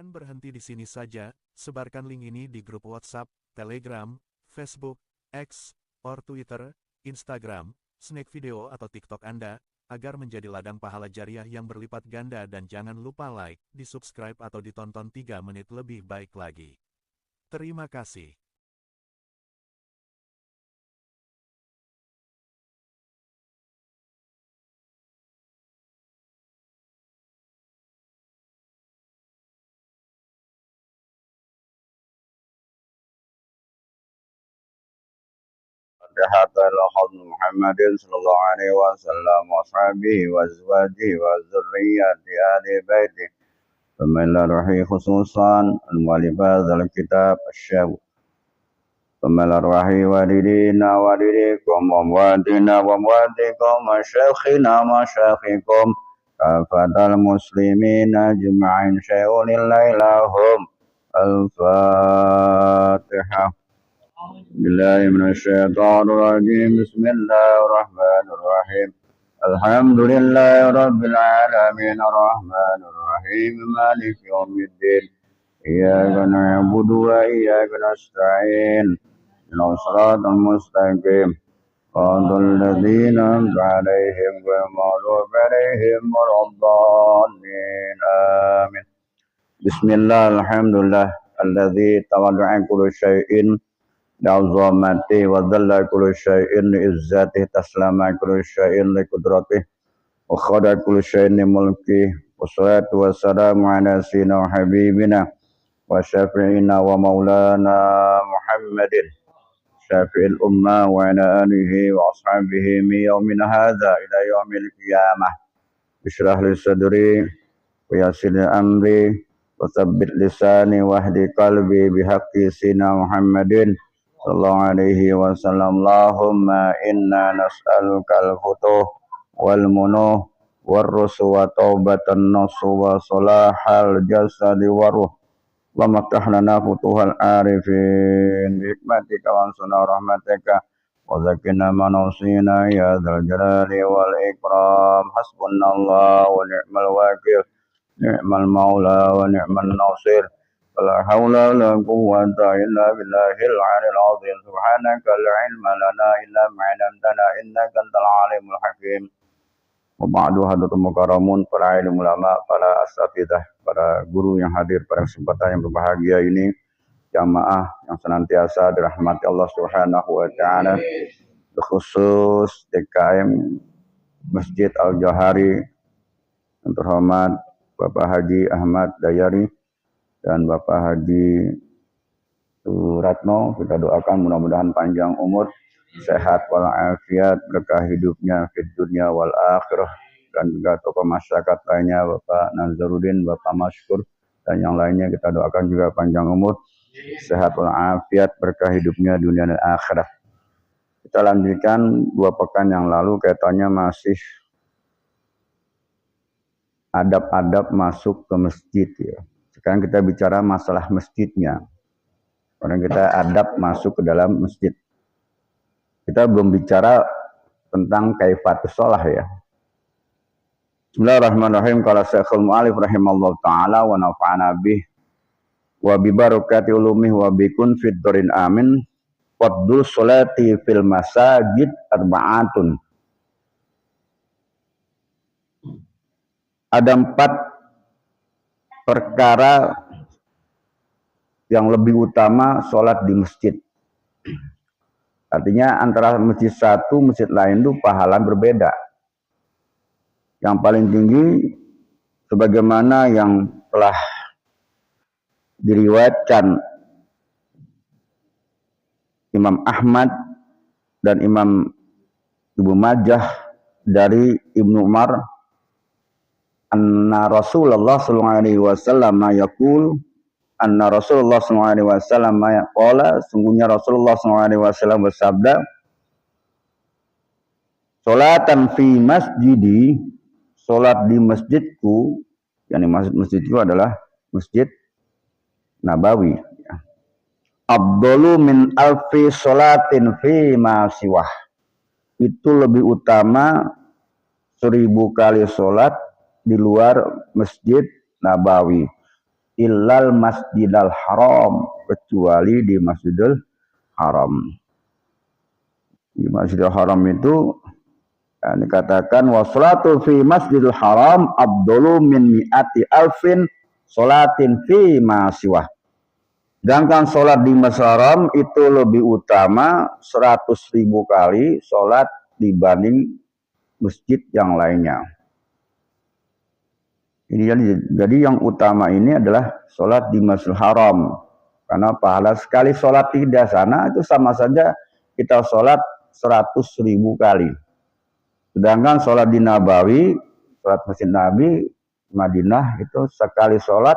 Jangan berhenti di sini saja, sebarkan link ini di grup WhatsApp, Telegram, Facebook, X, or Twitter, Instagram, Snack Video atau TikTok Anda, agar menjadi ladang pahala jariah yang berlipat ganda dan jangan lupa like, di-subscribe atau ditonton 3 menit lebih baik lagi. Terima kasih. Fatihah Muhammadin sallallahu alaihi wasallam wa sahbihi wa azwajihi wa dzurriyyati ahli baiti. Bismillahirrahmanirrahim khususan al-mu'allifat al-kitab asy-syekh. Bismillahirrahmanirrahim walidina walidikum wa muwadina wa muwadikum wa syekhina wa syekhikum kafatal muslimina jum'ain syai'unillahi lahum. Al-Fatihah. Billahi minasyaitonir rajim. Bismillahirrahmanirrahim. Alhamdulillahi rabbil alamin arrahmanir rahim maliki yaumiddin. Iyyaka na'budu wa iyyaka nasta'in. Ihdinas siratal mustaqim. Shiratal ladzina an'amta 'alaihim ghairil maghdubi 'alaihim waladdallin. Amin. Bismillah, alhamdulillah alladzi tawadda'a kullu syai'in li'azamati wa dhalla kullu syai'in li'izzati taslama kullu syai'in liqudratihi wa khada kullu syai'in mulki wassalatu wassalamu ala sayyidina wa habibina wa syafi'ina wa maulana Muhammadin syafi'il ummah wa ala alihi wa ashabihi min yaumin hadza ila yaumil qiyamah. Bishrah li sadri wa yassir li amri wa tsabbit lisani wahdi qalbi bihaqqi sayyidina Muhammadin sallallahu alaihi wasallam. Allahumma inna nas'aluka al-futuh wal munuh war rusu wa taubatan nasu wa salahal jasadi wa ruh wa maftah lana futuhal arifin bi hikmatika wa sunna rahmatika wa zakina manusina ya dzal jalali wal ikram. Hasbunallahu wa ni'mal wakil, ni'mal maula wa ni'mal nasir. La haula la quwwata illa billahil 'aliyil 'azim. Subhanaka la 'ilma lana illa ma 'allamtana innaka antal 'alimul hakim. Wa ba'du hadratul mukarramun, para ilim ulama, para asatidzah, para guru yang hadir pada kesempatan yang berbahagia ini, jamaah yang senantiasa dirahmati Allah Subhanahu wa taala, khusus DKM Masjid Al-Johari yang terhormat Bapak Haji Ahmad Dayari dan Bapak Haji Suratno. Kita doakan mudah-mudahan panjang umur, sehat walafiat, berkah hidupnya di dunia wal akhirah, dan juga tokoh masyarakat lainnya Bapak Nazarudin, Bapak Masykur, dan yang lainnya kita doakan juga panjang umur, sehat walafiat, berkah hidupnya dunia dan akhirat. Kita lanjutkan 2 pekan yang lalu kaitannya masih adab-adab masuk ke masjid ya. Sekarang kita bicara masalah masjidnya. Orang kita adab masuk ke dalam masjid. Kita belum bicara tentang kaifatus shalah ya. Bismillahirrahmanirrahim. Qala Syekhul Mu'allif rahimallahu taala wa nafa'ana bih wa bi barakati ulumih wa bikun fid durin amin. Fadlul sholati fil masajid arba'atun. Ada 4 perkara yang lebih utama sholat di masjid. Artinya antara masjid satu, masjid lain itu pahala berbeda. Yang paling tinggi sebagaimana yang telah diriwayatkan Imam Ahmad dan Imam Ibnu Majah dari Ibnu Umar, anna Rasulullah sallallahu alaihi wasallam yaqul, anna Rasulullah sallallahu alaihi wasallam qala, sungguhnya Rasulullah sallallahu alaihi wasallam bersabda, salatan fi masjidi, salat di masjidku, yakni masjidku adalah Masjid Nabawi, afdalu min alfi salatin fi ma siwah, itu lebih utama 1000 kali salat di luar Masjid Nabawi. illal masjidal haram, kecuali di Masjidil Haram. Di Masjidil Haram itu dikatakan wassalatu fi Masjidil Haram afdalu min mi'ati alfin sholatin fi ma siwah. Sedangkan sholat di Masjidil Haram itu lebih utama 100.000 kali sholat dibanding masjid yang lainnya. Jadi yang utama ini adalah sholat di Masjidil Haram. Karena pahala sekali sholat di sana itu sama saja kita sholat 100.000 kali. Sedangkan sholat di Nabawi, sholat Masjid Nabi, Madinah itu sekali sholat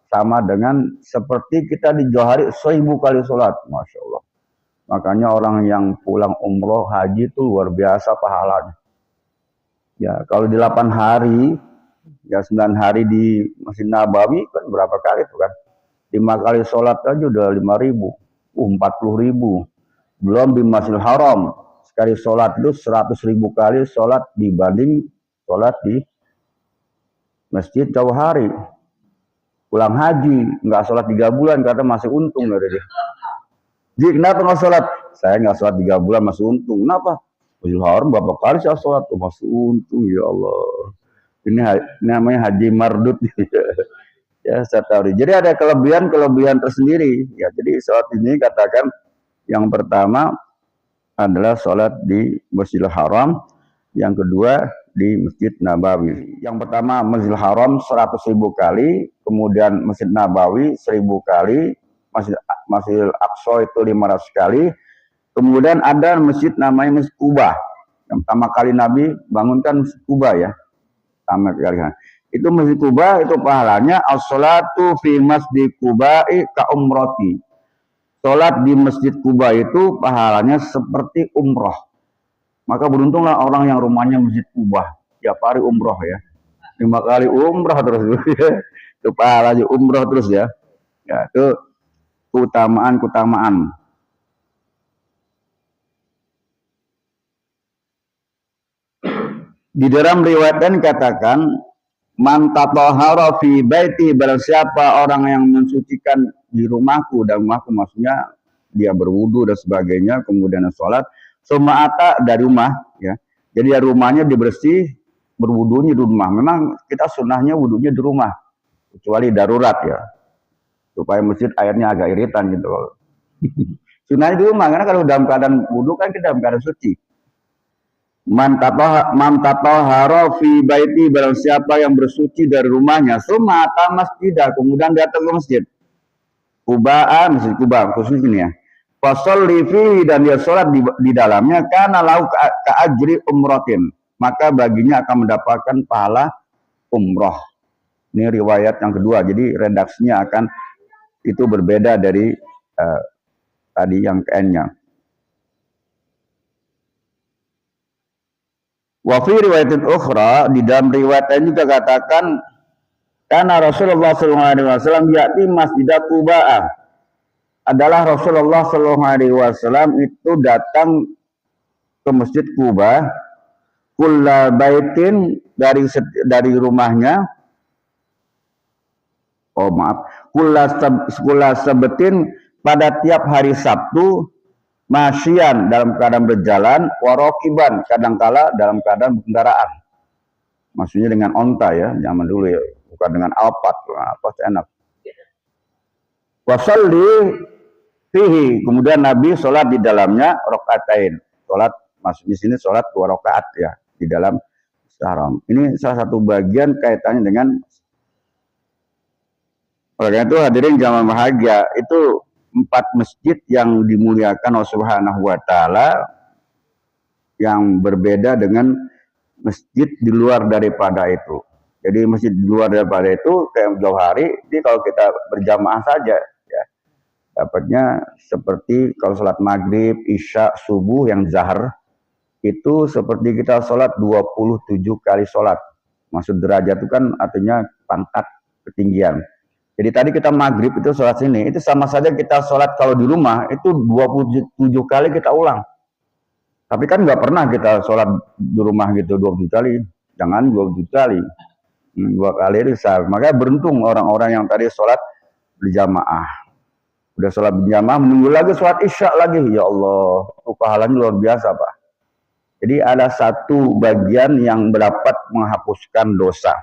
sama dengan seperti kita di Johari 1000 kali sholat. Masya Allah. Makanya orang yang pulang umroh haji itu luar biasa pahalanya. Ya, kalau di 8 hari, ya 9 hari di Masjid Nabawi kan berapa kali itu kan? 5 kali sholat aja udah 5.000, 40.000. Belum di Masjidil Haram, sekali sholat itu 100.000 kali sholat dibanding sholat di Masjid Jauhari. Pulang haji, nggak sholat 3 bulan karena masih untung dari dia. Jadi kenapa nggak sholat? Saya nggak sholat 3 bulan masih untung. Kenapa? Masjidil Haram berapa kali saya sholat? Oh, masih untung, ya Allah. Ini namanya haji mardut. Ya, saya tahu. Jadi ada kelebihan tersendiri. Ya, jadi sholat ini katakan yang pertama adalah sholat di Masjidil Haram, yang kedua di Masjid Nabawi. Yang pertama Masjidil Haram 100.000 kali, kemudian Masjid Nabawi 1.000 kali, Masjidil Aqsa itu 500 kali. Kemudian ada masjid namanya Masjid Quba. Yang pertama kali Nabi bangunkan Masjid Quba ya. Pertama kali. Itu Masjid Quba itu pahalanya as-salatu fi Masjid Quba'i ka umrati. Salat di Masjid Quba itu pahalanya seperti umroh. Maka beruntunglah orang yang rumahnya Masjid Quba. Tiap hari umroh ya. 5 kali umroh terus. Itu pahalanya umroh terus ya. Ya, itu keutamaan. Di dalam riwayat dan katakan man tatahhara fi baiti, barang siapa orang yang mensucikan di rumahku, dan rumahku maksudnya dia berwudu dan sebagainya, kemudian sholat suma'ata dari rumah ya. Jadi dari rumahnya dibersih, berwudunya di rumah. Memang kita sunnahnya wudunya di rumah, kecuali darurat ya. Supaya masjid airnya agak iritan gitu. Sunnahnya di rumah, karena kalau dalam keadaan wudu kan kita dalam keadaan suci. Man tatahhara fi baiti, barang siapa yang bersuci dari rumahnya, suma'ata masjidah, kemudian datang ke masjid Quba, Masjid Quba khusus ini ya. Fasholli fihi, dan dia sholat di dalamnya, kana lahu ka'ajri umratin, maka baginya akan mendapatkan pahala umroh. Ini riwayat yang kedua, jadi redaksinya akan itu berbeda dari tadi yang N-nya. Wa fi riwayatin ukhra, di dalam riwayat lain juga katakan karena Rasulullah SAW yakti Masjid Quba, adalah Rasulullah SAW itu datang ke Masjid Quba kulla baitin, dari rumahnya, kulla sabetin, pada tiap hari Sabtu, masyian dalam keadaan berjalan, warokiban kadangkala dalam keadaan berkendaraan. Maksudnya dengan onta ya, zaman dulu ya, bukan dengan alpat, apa enak. Wasalli fihi, kemudian Nabi sholat di dalamnya rokaatain. Sholat, maksudnya sini sholat 2 rakaat ya di dalam Haram. Ini salah satu bagian kaitannya dengan, oleh itu hadirin jamaah bahagia, itu 4 masjid yang dimuliakan Allah Subhanahu wa taala, yang berbeda dengan masjid di luar daripada itu. Jadi masjid di luar daripada itu kayak Jauhari, ini kalau kita berjamaah saja ya, dapatnya seperti kalau sholat maghrib, isya, subuh yang zahar itu seperti kita sholat 27 kali sholat. Maksud derajat itu kan artinya pangkat ketinggian. Jadi tadi kita maghrib itu sholat sini, itu sama saja kita sholat kalau di rumah itu 27 kali kita ulang. Tapi kan nggak pernah kita sholat di rumah gitu 27 kali, jangan 27 kali, 2 kali bisa. Makanya beruntung orang-orang yang tadi sholat berjamaah. Udah sholat berjamaah, menunggu lagi sholat isya lagi. Ya Allah, pahalanya luar biasa Pak. Jadi ada satu bagian yang dapat menghapuskan dosa.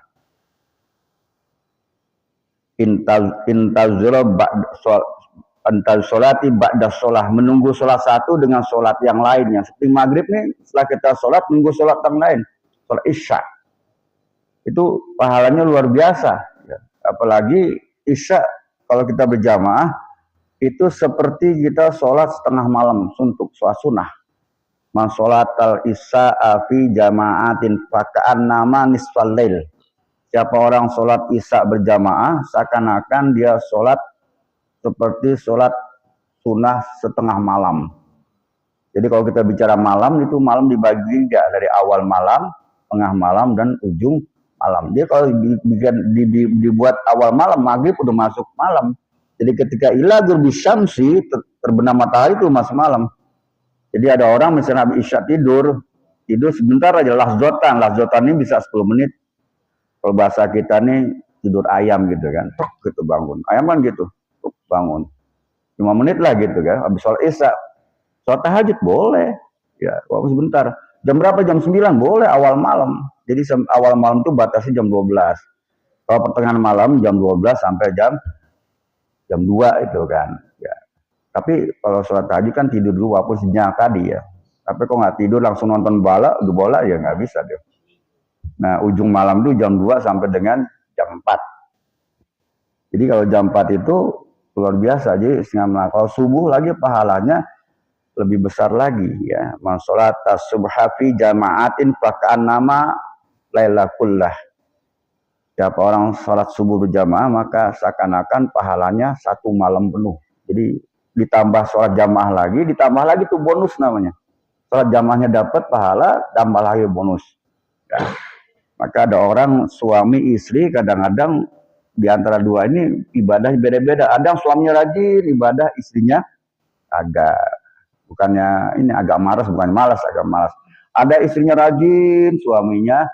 Antal sholati ba'da sholah, menunggu sholat satu dengan sholat yang lainnya. Seperti maghrib nih, setelah kita sholat, nunggu sholat yang lain, sholat isya. Itu pahalanya luar biasa. Apalagi isya, kalau kita berjamaah, itu seperti kita sholat setengah malam, untuk sholat sunnah. Man sholatal isya'a fi jama'atin faka'an nama nisfal lail. Siapa orang sholat isya berjamaah, seakan-akan dia sholat seperti sholat sunnah setengah malam. Jadi kalau kita bicara malam, itu malam dibagi ya, dari awal malam, tengah malam, dan ujung malam. Jadi kalau dibuat awal malam, maghrib udah masuk malam. Jadi ketika ila ghurbi syamsi, terbenam matahari itu masuk malam. Jadi ada orang misalnya habis isya tidur sebentar aja, lahzotan ini bisa 10 menit. Kalau bahasa kita nih tidur ayam gitu kan, gitu bangun. Ayam kan gitu, bangun 5 menit lah gitu kan. Habis sholat isya, sholat tahajud boleh, ya waktu sebentar. Jam berapa? Jam 9 boleh, awal malam. Jadi awal malam itu batasnya jam 12. Kalau pertengahan malam jam 12 sampai jam 2 itu kan. Ya. Tapi kalau sholat tahajud kan tidur dulu walaupun sinyal tadi ya. Tapi kok nggak tidur langsung nonton bola ya nggak bisa deh. Nah, ujung malam itu jam 2 sampai dengan jam 4. Jadi kalau jam 4 itu luar biasa. Jadi kalau subuh lagi pahalanya lebih besar lagi ya. Man sholata subha fi jama'atin faka'an nama laila kullah. Siapa orang sholat subuh berjamaah, maka seakan-akan pahalanya satu malam penuh. Jadi ditambah sholat jamaah lagi, ditambah lagi tuh bonus namanya. Sholat jamaahnya dapat pahala, tambah lagi bonus. Ya. Maka ada orang suami istri kadang-kadang di antara dua ini ibadah beda-beda. Ada yang suaminya rajin ibadah, istrinya agak agak malas, bukan malas, agak malas. Ada istrinya rajin, suaminya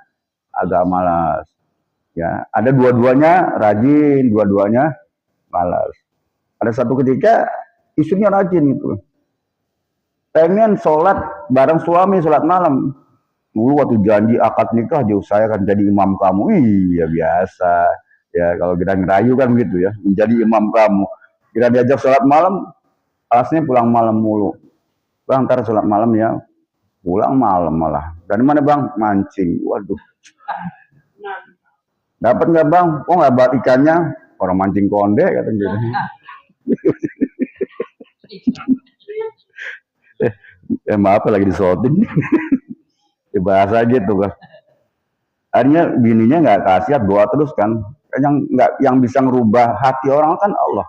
agak malas. Ya, ada dua-duanya rajin, dua-duanya malas. Ada satu ketika istrinya rajin itu, pengen sholat bareng suami sholat malam. Dulu waktu janji akad nikah jauh saya akan jadi imam kamu. Iya biasa. Ya kalau kita ngerayu kan gitu ya, menjadi imam kamu. Kita diajak sholat malam, alasnya pulang malam mulu. Bang, ntar sholat malam ya. Pulang malam malah. Dari mana bang? Mancing. Waduh. Dapat nggak bang? Kok nggak bawa ikannya? Orang mancing konde katanya gitu. Maaf lagi disotin. Bahasa gitu kan. Akhirnya bininya nggak kasihan, doa terus kan. Yang bisa ngerubah hati orang kan Allah.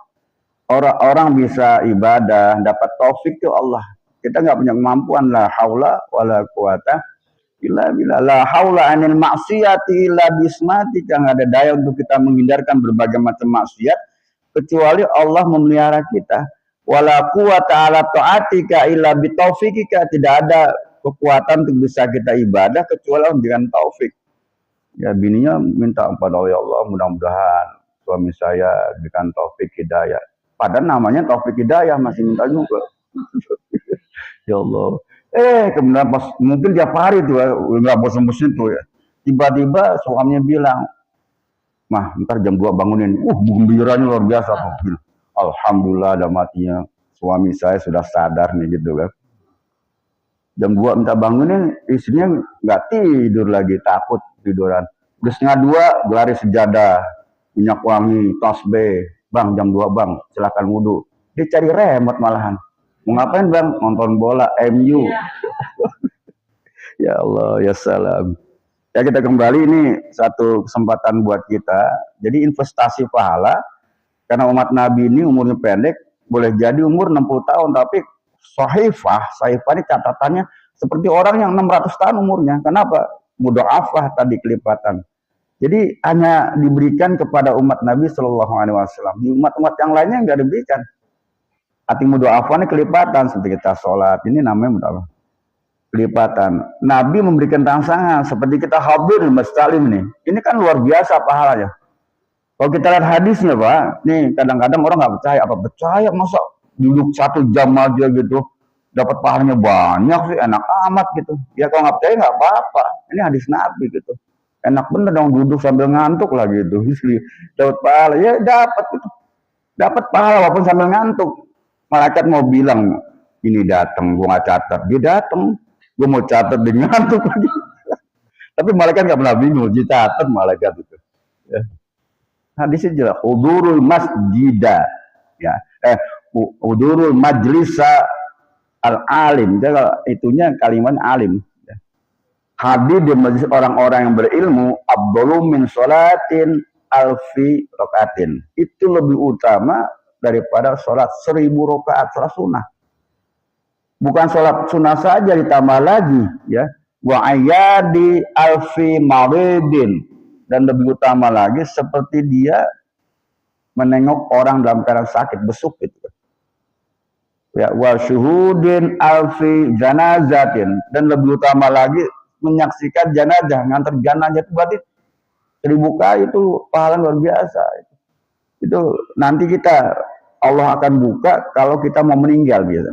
Orang bisa ibadah, dapat taufik itu Allah. Kita nggak punya kemampuan, la haula wala quwata illa billah. La haula anil maksiati illa bismatika. Nggak ada daya untuk kita menghindarkan berbagai macam maksiat kecuali Allah memelihara kita. Wala quwata ala taatika illa bitaufikika. Tidak ada kekuatan untuk bisa kita ibadah kecuali dengan taufik. Ya bininya minta kepada Allah, mudah-mudahan suami saya diberikan taufik hidayah. Padahal namanya taufik hidayah masih minta juga. Ya Allah. Kemudian pas mungkin tiap hari tuh ya, nggak bosan-bosan tuh ya. Tiba-tiba suaminya bilang, "Mah, ntar jam 2 bangunin." Gembiranya luar biasa tuh. Alhamdulillah ada matinya suami saya sudah sadar nih gitu kan. Jam 2 minta bangunin, istrinya nggak tidur lagi, takut tiduran. Udah setengah 2, gelari sejadah, minyak wangi, tasbih. Bang, jam 2 bang, silakan wudhu. Dia cari remote malahan. Mau ngapain bang? Nonton bola, MU. Ya Allah, ya salam. Ya kita kembali, ini satu kesempatan buat kita. Jadi investasi pahala, karena umat Nabi ini umurnya pendek, boleh jadi umur 60 tahun, tapi sahifah ini catatannya seperti orang yang 600 tahun umurnya. Kenapa? Mudha'afah tadi kelipatan. Jadi hanya diberikan kepada umat Nabi Shallallahu Alaihi Wasallam. Di umat-umat yang lainnya nggak diberikan. Arti mudha'afah ini kelipatan, seperti kita sholat ini namanya mudha'afah. Kelipatan. Nabi memberikan rangsangan seperti kita hadir di Masjid Salim nih. Ini kan luar biasa pahalanya. Kalau kita lihat hadisnya Pak, nih kadang-kadang orang nggak percaya, apa percaya masa duduk 1 jam aja gitu, dapat pahalanya banyak sih, enak amat gitu. Ya kalau nggak percaya nggak apa-apa, ini hadis Nabi gitu. Enak bener dong duduk sambil ngantuk lah gitu, dapat pahala, ya dapat gitu. Dapat pahala walaupun sambil ngantuk. Malaikat mau bilang, ini datang, gue nggak catat, dia datang, gue mau catat dia ngantuk lagi. Tapi malaikat nggak pernah bingung, dicatat malaikat itu. Ya. Hadisnya jelas, hudurul masjidah, ya, hudurul majlisa al alim, itunya kalimat alim. Ya. Hadir di majlis orang-orang yang berilmu, abdullu min sholatin alfi rokaatin, itu lebih utama daripada sholat 1000 rakaat, sholat sunnah. Bukan sholat sunnah saja, ditambah lagi, ya, wa ayadi alfi maridin, dan lebih utama lagi seperti dia menengok orang dalam keadaan sakit, besuk gitu. Ya, wa syuhudin alfi janazatin, dan lebih utama lagi menyaksikan jenazah, ngantar jenazah, itu berarti 1000 kali, itu pahala luar biasa. Itu nanti kita, Allah akan buka kalau kita mau meninggal biasa.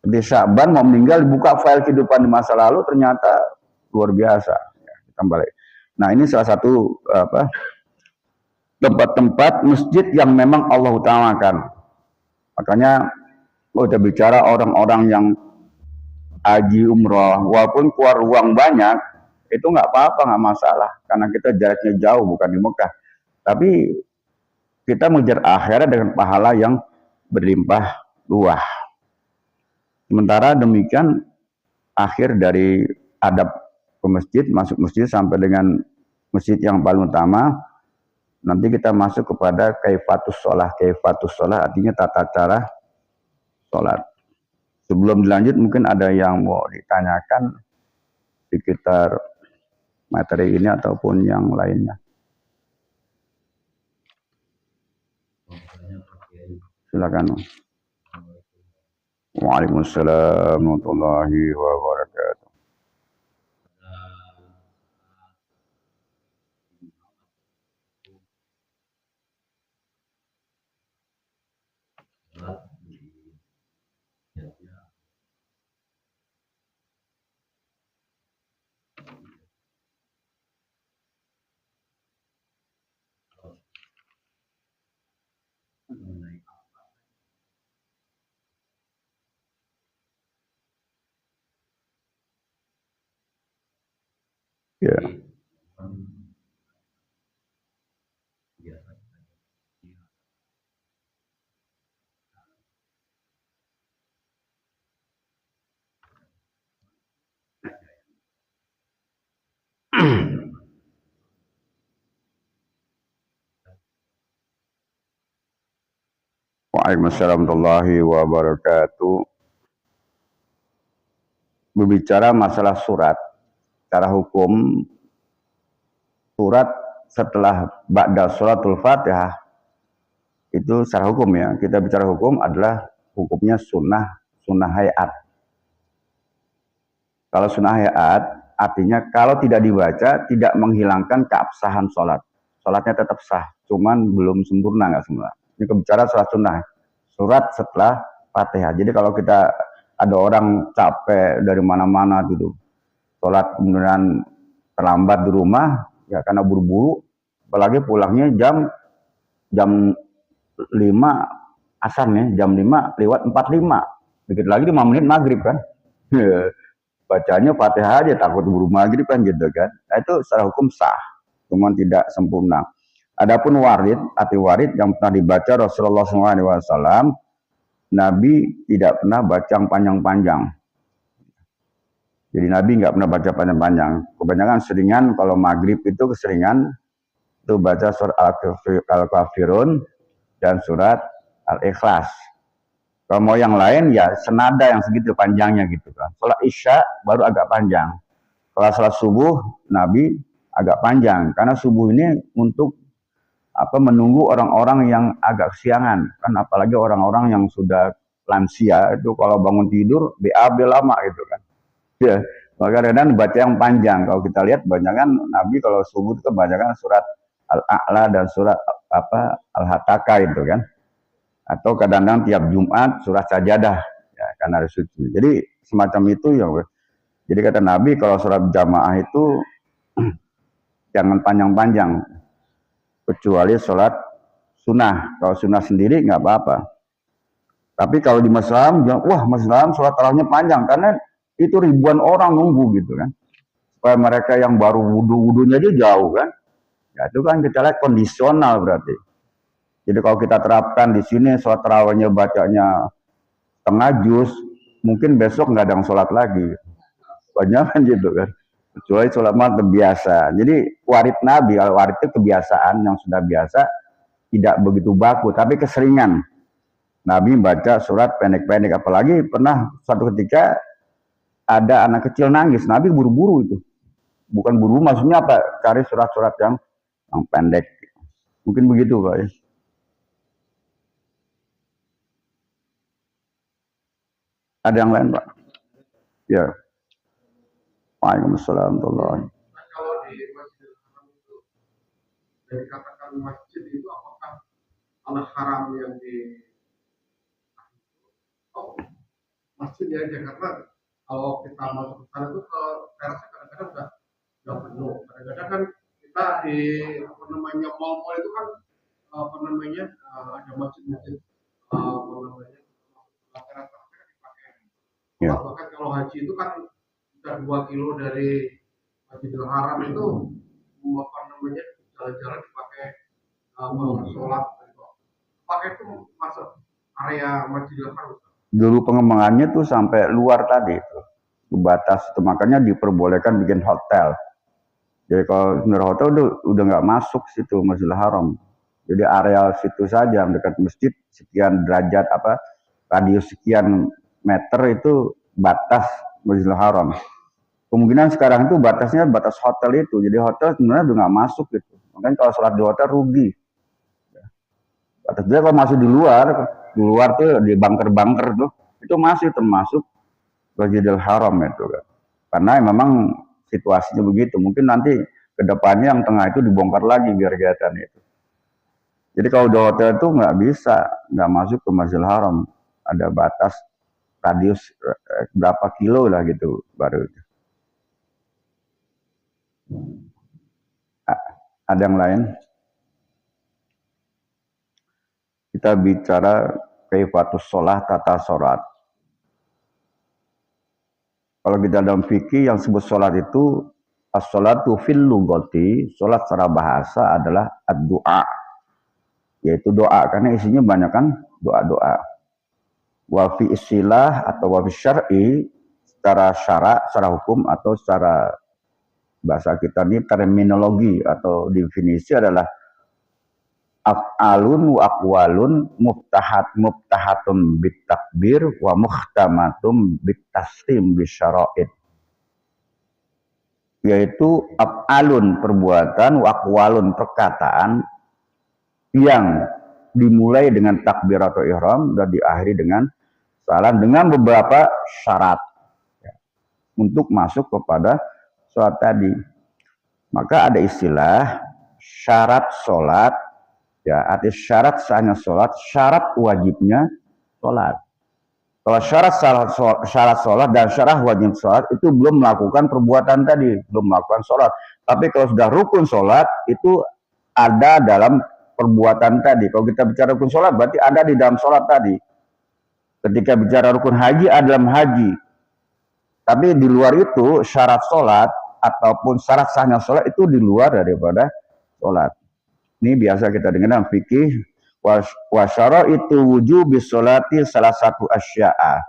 Di Syaban mau meninggal, dibuka file kehidupan di masa lalu, ternyata luar biasa. Ya, kita balik. Nah, ini salah satu tempat-tempat masjid yang memang Allah utamakan. Makanya kita bicara orang-orang yang haji umroh, walaupun keluar uang banyak, itu nggak apa-apa, nggak masalah, karena kita jaraknya jauh, bukan di Mekah. Tapi kita mengejar akhirat dengan pahala yang berlimpah ruah. Sementara demikian, akhir dari adab ke masjid, masuk masjid sampai dengan masjid yang paling utama, nanti kita masuk kepada kaifatus sholah. Kaifatus sholah artinya tata cara sholat. Sebelum dilanjut, mungkin ada yang mau ditanyakan sekitar materi ini ataupun yang lainnya. Silakan. Waalaikumsalam warahmatullahi wabarakatuh. Ya. Waalaikumsalam warahmatullahi wabarakatuh. Berbicara masalah surat, secara hukum, surat setelah ba'da sholatul fatihah, itu secara hukum ya, kita bicara hukum adalah hukumnya sunnah hayat. Kalau sunnah hayat, artinya kalau tidak dibaca, tidak menghilangkan keabsahan sholat. Sholatnya tetap sah, cuman belum sempurna, nggak sempurna. Ini kebicara surat sunnah, surat setelah fatihah. Jadi kalau kita ada orang capek dari mana-mana gitu, sholat kemudian terlambat di rumah, ya karena buru-buru, apalagi pulangnya jam 5 asar nih, jam 5 lewat 45, dikit lagi 5 menit maghrib kan. Bacanya fatihah aja, takut buru maghrib kan gitu kan. Nah, itu secara hukum sah, cuman tidak sempurna. Adapun warid, arti warid yang pernah dibaca Rasulullah SAW, Nabi tidak pernah baca panjang-panjang. Jadi Nabi nggak pernah baca panjang-panjang. Kebanyakan seringan, kalau maghrib itu keseringan, itu baca surat Al-Kafirun dan surat Al-Ikhlas. Kalau mau yang lain ya senada yang segitu panjangnya gitu kan. Sholat Isya baru agak panjang. Kalau sholat subuh Nabi agak panjang, karena subuh ini untuk menunggu orang-orang yang agak kesiangan kan, apalagi orang-orang yang sudah lansia itu kalau bangun tidur BAB lama gitu kan. Ya, maka kadang baca yang panjang. Kalau kita lihat banyak kan Nabi kalau subuh itu kebanyakan surat Al-A'la dan surat Al-Hataka itu kan. Atau kadang-kadang tiap Jumat surat Sajadah ya, karena hari suci. Jadi semacam itu ya. Jadi kata Nabi kalau sholat jamaah itu jangan panjang-panjang kecuali sholat sunnah. Kalau sunnah sendiri nggak apa-apa. Tapi kalau di Masjid wah Masjid sholat tarawihnya panjang karena itu ribuan orang nunggu gitu kan. Supaya mereka yang baru wudhu-wudhunya aja jauh kan. Ya itu kan kita lihat kondisional berarti. Jadi kalau kita terapkan di sini sholat tarawihnya bacanya setengah juz, mungkin besok nggak ada yang sholat lagi. Banyak kan gitu kan. Kecuali sholat malam biasa. Jadi warid Nabi, kalau warid itu kebiasaan yang sudah biasa, tidak begitu baku, tapi keseringan. Nabi baca surat pendek-pendek, apalagi pernah suatu ketika ada anak kecil nangis, Nabi buru-buru itu. Bukan buru, maksudnya apa? Cari surat-surat yang pendek. Mungkin begitu Pak ya. Ada yang lain Pak? Ya. Waalaikumsalam warahmatullahi wabarakatuh. Kalau di Masjidil Haram itu, dari katakan masjid itu apakah tanah haram yang di masjid ya Jakarta? Kalau kita masuk ke sana itu ke terasnya kadang-kadang udah penuh. Kadang-kadang kan kita di mall-mall itu kan ada masjid-masjid terasnya dipakai. Ya. Bahkan kalau haji itu kan udah 2 kilo dari Masjidil Haram itu jalan-jalan dipakai sholat gitu. Pakai itu masuk area Masjidil Haram. Dulu pengembangannya tuh sampai luar tadi itu batas itu, makanya diperbolehkan bikin hotel. Jadi kalau benar hotel udah nggak masuk situ Masjidil Haram. Jadi areal situ saja dekat masjid sekian derajat radius sekian meter itu batas Masjidil Haram. Kemungkinan sekarang itu batasnya batas hotel itu. Jadi hotel sebenarnya udah nggak masuk gitu. Makanya kalau sholat di hotel rugi. Batas dia kalau masuk di luar tuh di bunker-bunker tuh itu masih termasuk Masjidil Haram itu kan. Karena memang situasinya begitu. Mungkin nanti ke depannya yang tengah itu dibongkar lagi biar kelihatan itu. Jadi kalau di hotel itu nggak bisa, nggak masuk ke Masjidil Haram. Ada batas radius berapa kilo lah gitu baru itu. Ada yang lain? Kita bicara kaifatus sholat, tata sholat. Kalau kita dalam fikih yang sebut sholat itu as-sholatu fil lugati, sholat secara bahasa adalah ad-du'a, yaitu doa, karena isinya banyak kan doa-doa. Wa fi istilah atau wa fi syar'i, secara syara, secara hukum atau secara bahasa kita ini terminologi atau definisi adalah af'alun wa aqwalun muftahatun bitakbir wa muhtamatum bitaslim bisyara'id, yaitu af'alun perbuatan wa aqwalun perkataan yang dimulai dengan takbir atau ihram dan diakhiri dengan salam dengan beberapa syarat ya, untuk masuk kepada sholat tadi. Maka ada istilah syarat sholat, ya, arti syarat sahnya sholat, syarat wajibnya sholat. Kalau syarat sholat dan syarat wajib sholat itu belum melakukan perbuatan tadi, belum melakukan sholat. Tapi kalau sudah rukun sholat itu ada dalam perbuatan tadi. Kalau kita bicara rukun sholat berarti ada di dalam sholat tadi. Ketika bicara rukun haji ada dalam haji. Tapi di luar itu syarat sholat ataupun syarat sahnya sholat itu di luar daripada sholat. Ini biasa kita dengar dalam fikih. Wa syaraitu wujubis sholati salah satu asya'a.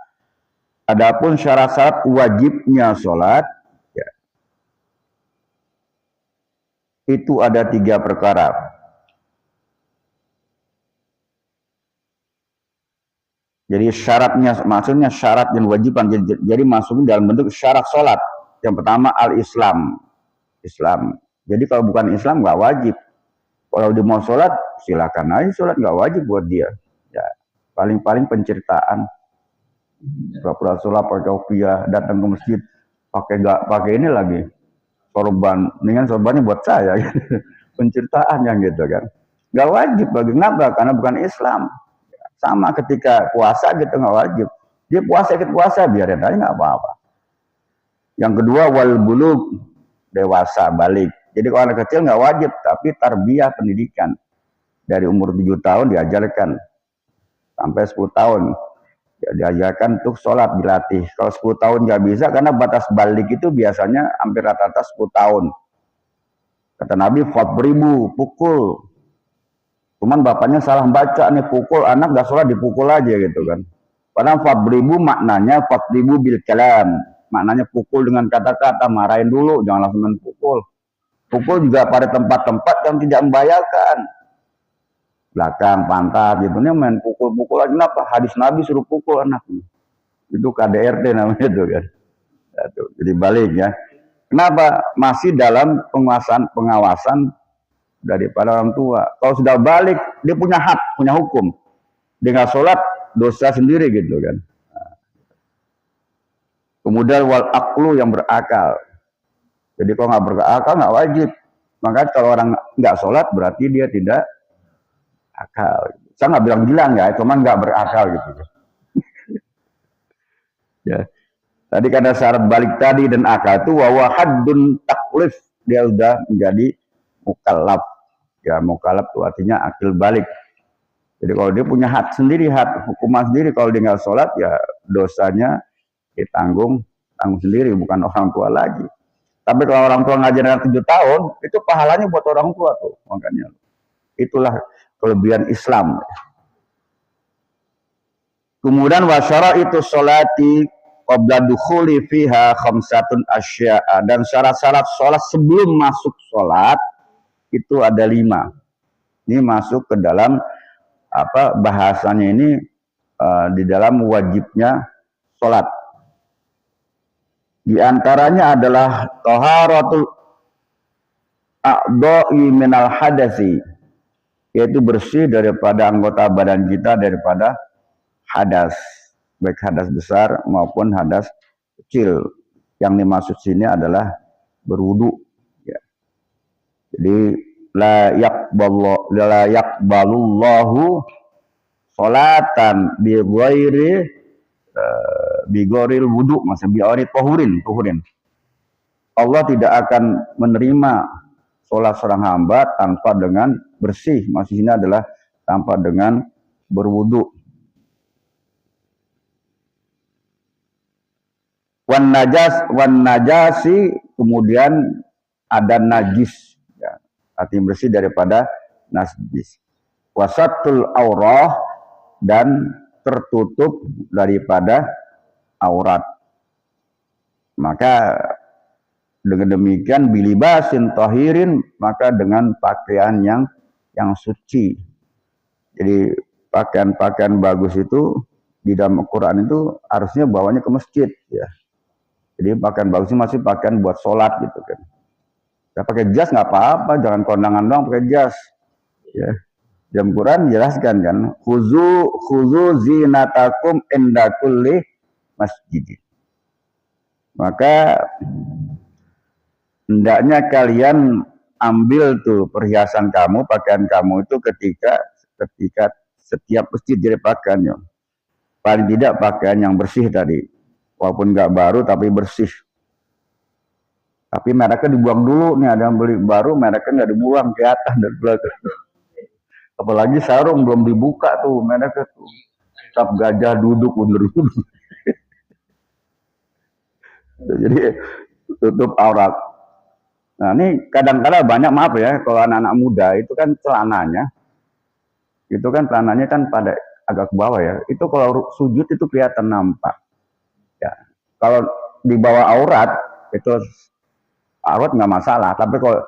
Adapun syarat-syarat wajibnya sholat ya, itu ada 3 perkara. Jadi syaratnya, maksudnya syarat dan wajiban. Jadi masuknya dalam bentuk syarat sholat. Yang pertama al-Islam. Islam. Jadi kalau bukan Islam nggak wajib. Kalau dia mau sholat, silakan aja sholat, nggak wajib buat dia. Ya, paling-paling penceritaan. Pura-pura sholat pakai kopiah, datang ke masjid pakai ini lagi sorban. Mendingan sorbannya buat saya. penceritaan yang gitu kan. Gak wajib bagi kenapa? Karena bukan Islam. Sama ketika puasa gitu nggak wajib. Dia puasa ikut puasa biarin aja nggak apa-apa. Yang kedua wal bulug, dewasa balik. Jadi kalau anak kecil nggak wajib, tapi tarbiyah pendidikan dari umur 7 tahun diajarkan sampai 10 tahun. Ya, diajarkan untuk sholat dilatih. Kalau 10 tahun nggak bisa karena batas balik itu biasanya hampir rata-rata 10 tahun. Kata Nabi, fabribu, pukul. Cuman bapaknya salah baca nih, pukul anak gak sholat dipukul aja gitu kan. Padahal fabribu maknanya fabribu bil kalam. Maknanya pukul dengan kata-kata, marahin dulu, jangan langsung main pukul. Pukul juga pada tempat-tempat yang tidak membahayakan. Belakang, pantat gitu. Ini main pukul-pukul aja kenapa? Hadis Nabi suruh pukul anaknya. Itu KDRT namanya itu kan. Jadi balik ya. Kenapa? Masih dalam pengawasan daripada orang tua. Kalau sudah balik, dia punya hak, punya hukum. Dia nggak sholat, dosa sendiri gitu kan. Kemudian wal aklu yang berakal. Jadi kalau nggak berakal nggak wajib. Maka kalau orang nggak sholat berarti dia tidak akal. Saya nggak bilang bilang ya, cuman nggak berakal gitu. Ya. Tadi karena syarat balik tadi dan akal itu wa haddun taklif, dia sudah menjadi mukallaf. Ya mukallaf itu artinya akil balik. Jadi kalau dia punya hak sendiri, hak hukuman sendiri, kalau dia nggak sholat ya dosanya ditanggung sendiri, bukan orang tua lagi. Tapi kalau orang tua ngajarin 7 tahun, itu pahalanya buat orang tua tuh. Makanya itulah kelebihan Islam. Kemudian wasyara itu sholati qabla dukhuli fiha khamsatun asya'a, dan syarat-syarat sholat sebelum masuk sholat itu ada 5. Ini masuk ke dalam apa bahasanya ini di dalam wajibnya sholat. Di antaranya adalah taharatul a'dha'i minal hadasi, yaitu bersih daripada anggota badan kita daripada hadas, baik hadas besar maupun hadas kecil. Yang dimaksud sini adalah berwudu. Ya. Jadi la yaqbalullahu sholatan bi ghairil wudu, maksudnya bi ghairi tuhurin. Allah tidak akan menerima sholat seorang hamba tanpa dengan bersih. Maksud ini adalah tanpa dengan berwudu. Wan najasi, kemudian ada najis, ya, artinya bersih daripada najis. Wasatul aurah, dan tertutup daripada aurat. Maka dengan demikian bilibasin tahirin, maka dengan pakaian yang suci. Jadi pakaian-pakaian bagus itu di dalam Al-Quran itu harusnya bawanya ke masjid ya. Jadi pakaian bagusnya masih pakaian buat sholat gitu kan. Ya pakai jas nggak apa-apa, jangan kondangan doang pakai jas. Ya. Dalam Quran jelaskan kan, khuzu zinatakum inda kulli masjid. Maka hendaknya kalian ambil tuh perhiasan kamu, pakaian kamu itu ketika setiap masjid jadi pakaiannya. Paling tidak pakaian yang bersih tadi. Walaupun nggak baru tapi bersih. Tapi mereknya dibuang dulu nih, ada yang beli baru mereknya nggak dibuang, kelihatan dari belakang. Apalagi sarung belum dibuka tuh mereknya tuh. Cap gajah duduk undur. Jadi tutup aurat. Nah ini kadang-kadang banyak, maaf ya, kalau anak-anak muda itu kan celananya kan pada agak ke bawah ya. Itu kalau sujud itu kelihatan nampak. Ya, kalau di bawah aurat itu aurat nggak masalah, tapi kalau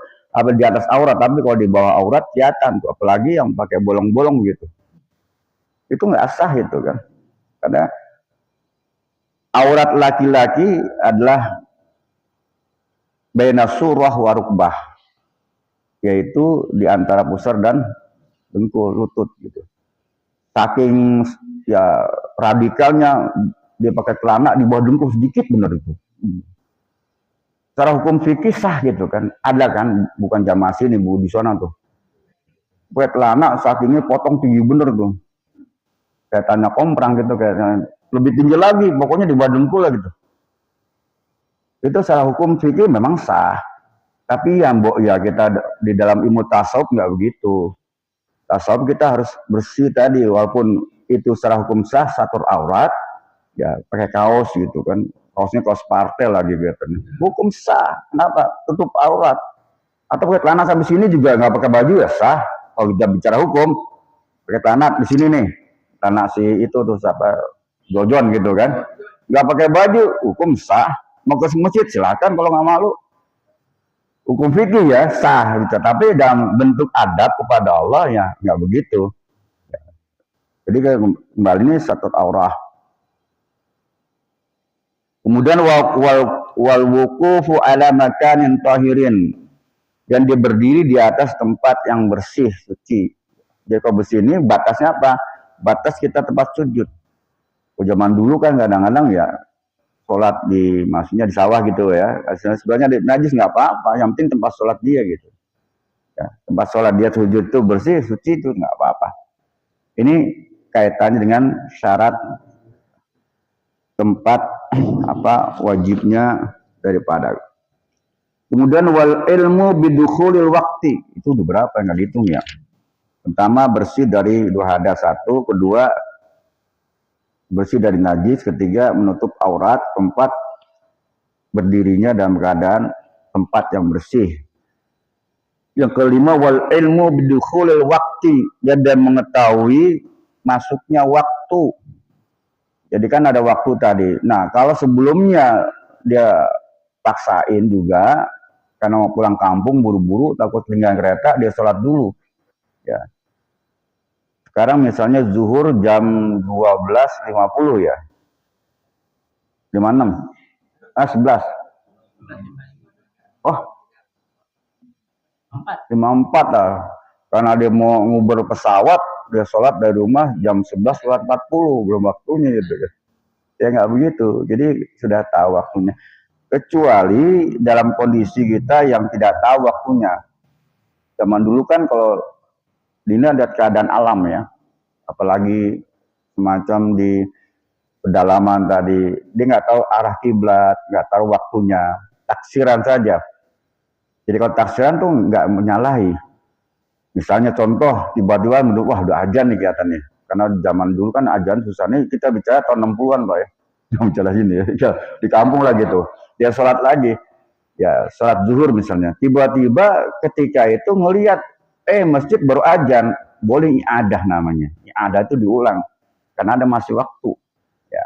di atas aurat, tapi kalau di bawah aurat kelihatan tuh, apalagi yang pakai bolong-bolong gitu, itu nggak sah itu kan, karena aurat laki-laki adalah baina surah wa rukbah, yaitu di antara pusar dan dengkul, lutut gitu. Saking ya radikalnya dia pakai celana di bawah dengkul sedikit, bener itu. secara hukum fikih sah gitu kan. Ada kan, bukan jamaah sini, Bu, di sana tuh. Pakai celana sakingnya potong tinggi bener tuh. Kayak tanya komprang gitu, kayak lebih tinggi lagi, pokoknya di bawah dengkul lah gitu. Itu secara hukum fikih memang sah. Tapi yang ya kita di dalam ilmu tasawuf nggak begitu. Tasawuf kita harus bersih tadi, walaupun itu secara hukum sah, satur aurat, ya pakai kaos gitu kan. Kaosnya kaos partai lagi gitu. Hukum sah, kenapa? Tutup aurat. Atau pakai celana sampai sini juga nggak pakai baju ya sah. Kalau kita bicara hukum, pakai celana di sini nih, celana si itu tuh siapa, Jojon gitu kan, nggak pakai baju, hukum sah. Mau ke masjid silakan kalau nggak malu. Hukum fikih ya sah gitu. Tapi dalam bentuk adab kepada Allah ya nggak begitu. Jadi kembali ini satu aurah. Kemudian wal wuqufu ala makanin tahirin, dan dia berdiri di atas tempat yang bersih, suci. Jadi kalau bersih ini batasnya apa? Batas kita tempat sujud. Zaman dulu kan kadang-kadang ya sholat di, maksudnya di sawah gitu ya. Sebenarnya najis nggak apa-apa, yang penting tempat sholat dia gitu. Ya, tempat sholat dia sujud itu bersih, suci itu nggak apa-apa. Ini kaitannya dengan syarat tempat apa wajibnya daripada. Kemudian wal ilmu bidukhulil waktu, itu berapa nggak dihitung ya. Pertama bersih dari dua hadas, satu, kedua bersih dari najis, ketiga menutup aurat, keempat berdirinya dalam keadaan tempat yang bersih. Yang kelima wal ilmu bidukhulil waktu, dan mengetahui masuknya waktu. Jadi kan ada waktu tadi. Nah kalau sebelumnya dia paksain juga karena mau pulang kampung buru-buru takut ketinggalan kereta, dia sholat dulu ya. Sekarang misalnya zuhur jam 12.50 ya, 56 11 oh 54 lah, karena dia mau nguber pesawat, dia sholat dari rumah jam 11.40, belum waktunya gitu ya. Nggak begitu, jadi sudah tahu waktunya, kecuali dalam kondisi kita yang tidak tahu waktunya. Zaman dulu kan kalau ini ada keadaan alam ya, apalagi semacam di pedalaman tadi, dia nggak tahu arah kiblat, nggak tahu waktunya, taksiran saja. Jadi kalau taksiran tuh nggak menyalahi. Misalnya contoh, tiba-tiba menurut wah udah ajan nih kelihatannya. Karena zaman dulu kan ajan susah nih, kita bicara tahun 60-an Pak ya. Jangan bicara sini ya, di kampung lah gitu. Dia sholat lagi, ya sholat zuhur misalnya. Tiba-tiba ketika itu ngelihat, masjid baru ajan, boleh i'adah namanya. I'adah itu diulang, karena ada masih waktu. Ya,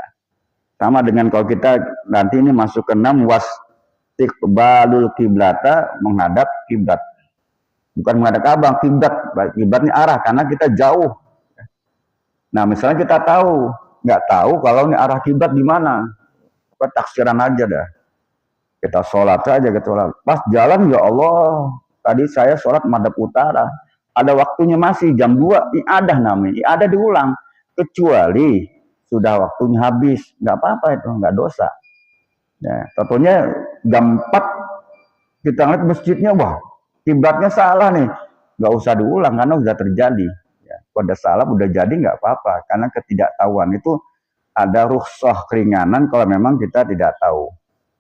sama dengan kalau kita nanti ini masuk ke 6 wastiqbalul kiblata, menghadap kiblat. Bukan menghadap Ka'bah, kiblat. Kiblatnya arah, karena kita jauh. Nah, misalnya kita tahu, nggak tahu kalau ini arah kiblat di mana, taksiran aja dah. Kita sholat saja, kita sholat. Pas jalan, ya Allah, tadi saya sholat madhab utara. Ada waktunya masih jam 2, i'adah namanya. I'adah diulang. Kecuali sudah waktunya habis. Nggak apa-apa itu, nggak dosa. Ya, tentunya jam 4, kita ngeliat masjidnya, wah, kiblatnya salah nih. Nggak usah diulang, karena sudah terjadi. Ya, pada salah, udah jadi nggak apa-apa. Karena ketidaktahuan itu ada rukhsah keringanan kalau memang kita tidak tahu.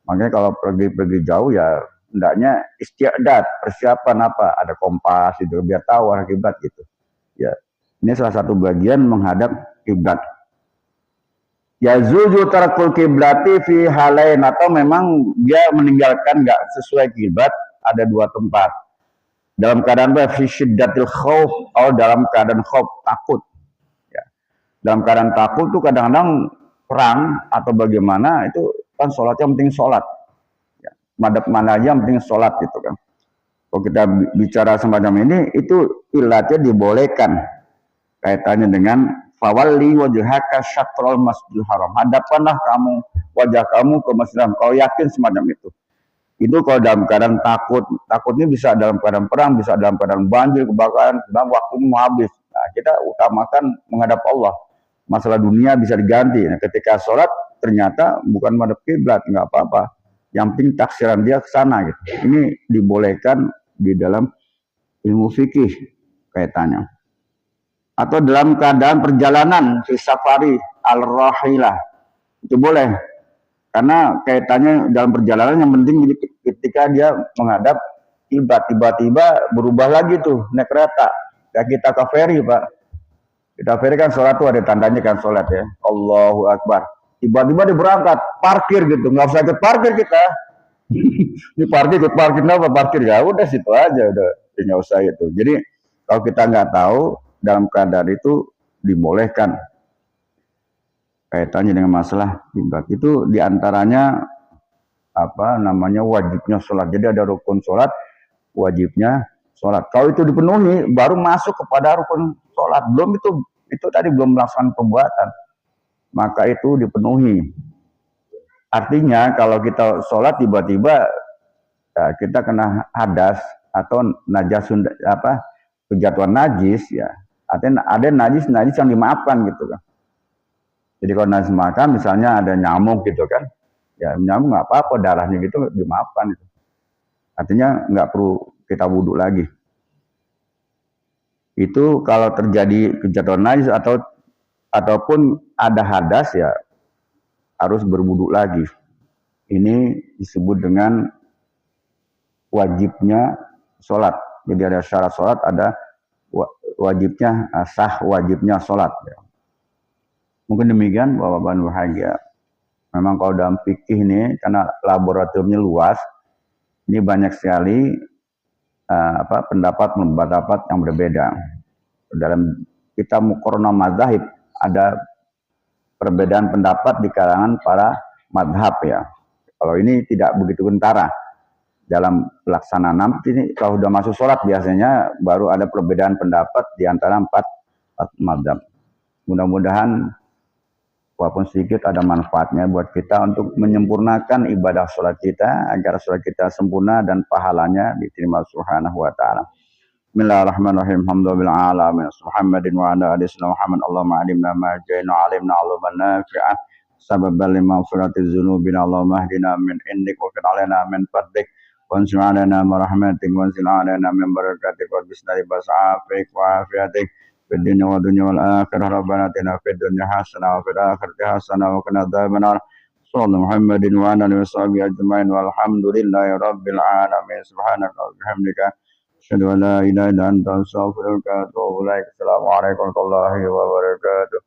Makanya kalau pergi jauh ya hendaknya istiadat, persiapan apa, ada kompas gitu biar tahu arah kiblat gitu. Ya, ini salah satu bagian menghadap kiblat. Ya zuzu tarakul kiblati fi halain, atau memang dia meninggalkan nggak sesuai kiblat, ada dua tempat. Dalam keadaan fi syiddatil khauf, atau dalam keadaan khauf, takut. Ya. Dalam keadaan takut tuh kadang-kadang perang atau bagaimana itu kan sholatnya penting sholat ya, madhab mana aja penting sholat gitu kan. Kalau kita bicara semacam ini, itu ilatnya dibolehkan kaitannya dengan fawalli wajhaka syatrul masjidil haram, hadapkanlah kamu wajah kamu ke masjidil haram, kalau yakin semacam itu kalau dalam keadaan takut. Takutnya bisa dalam keadaan perang, bisa dalam keadaan banjir, kebakaran, dan waktunya mau habis. Nah, kita utamakan menghadap Allah. Masalah dunia bisa diganti. Nah, ketika sholat ternyata bukan madhab kiblat, nggak apa-apa. Yang penting taksiran dia ke sana gitu. Ini dibolehkan di dalam ilmu fikih kaitannya. Atau dalam keadaan perjalanan di safari al-rahilah itu boleh, karena kaitannya dalam perjalanan yang penting ketika dia menghadap kiblat tiba-tiba berubah lagi tuh naik kereta. Ya kita ke ferry Pak, kita ferry kan sholat tuh ada tandanya kan sholat ya, Allahu Akbar, tiba-tiba dia berangkat parkir gitu, nggak usah ikut parkir kita. Ini parkir ikut parkir apa parkir ya udah situ aja udah nggak usah itu. Jadi kalau kita nggak tahu dalam keadaan itu dibolehkan kaitannya dengan masalah kiblat. Itu diantaranya apa namanya wajibnya sholat. Jadi ada rukun sholat, wajibnya sholat. Kalau itu dipenuhi, baru masuk kepada rukun sholat. Belum itu tadi belum melaksanakan perbuatan, maka itu dipenuhi. Artinya kalau kita sholat tiba-tiba ya, kita kena hadas atau najasun apa kejatuhan najis ya. Artinya ada najis yang dimaafkan gitu kan. Jadi kalau najis makan misalnya ada nyamuk gitu kan, ya nyamuk nggak apa-apa, darahnya gitu dimaafkan gitu. Artinya nggak perlu kita wudhu lagi. Itu kalau terjadi kejatuhan najis ataupun ada hadas ya harus berwudhu lagi. Ini disebut dengan wajibnya sholat. Jadi ada syarat sholat, ada wajibnya sah wajibnya sholat. Ya. Mungkin demikian Bapak-Bapak bahagia. Memang kalau dalam fikih ini karena laboratoriumnya luas, ini banyak sekali pendapat yang berbeda. Dalam kita muqarnah madzhab ada perbedaan pendapat di kalangan para madhab ya. Kalau ini tidak begitu kentara dalam pelaksanaan ini kalau sudah masuk sholat biasanya baru ada perbedaan pendapat di antara empat madhab. Mudah-mudahan walaupun sedikit ada manfaatnya buat kita untuk menyempurnakan ibadah sholat kita agar sholat kita sempurna dan pahalanya diterima Subhanahu wa ta'ala. Bismillahirrahmanirrahim. Alhamdulillah alamin. Muhammadin wa ala alihi Muhammad. Allahumma alimna ma ja'ina alimna Allahumma nafi'ah sababan lima firatiz dzunubina Allahumma hdina min indik wa qina alaina min fadlik wa ansur alaina rahmatik wa anzil alaina min barakatik wa bisnari bas'afik wa afiatik fid dunya wa dunya wal akhirah rabbana atina fid dunya hasanah wa fil akhirati hasanah wa qina adzabannar. Sallallahu Muhammadin wa ala alihi washabihi ajmain walhamdulillahi rabbil alamin. Subhanaka wa bihamdika asyhadu an la ilaha illa anta astaghfiruka wa atubu ilaik. Assalamualaikum warahmatullahi wabarakatuh.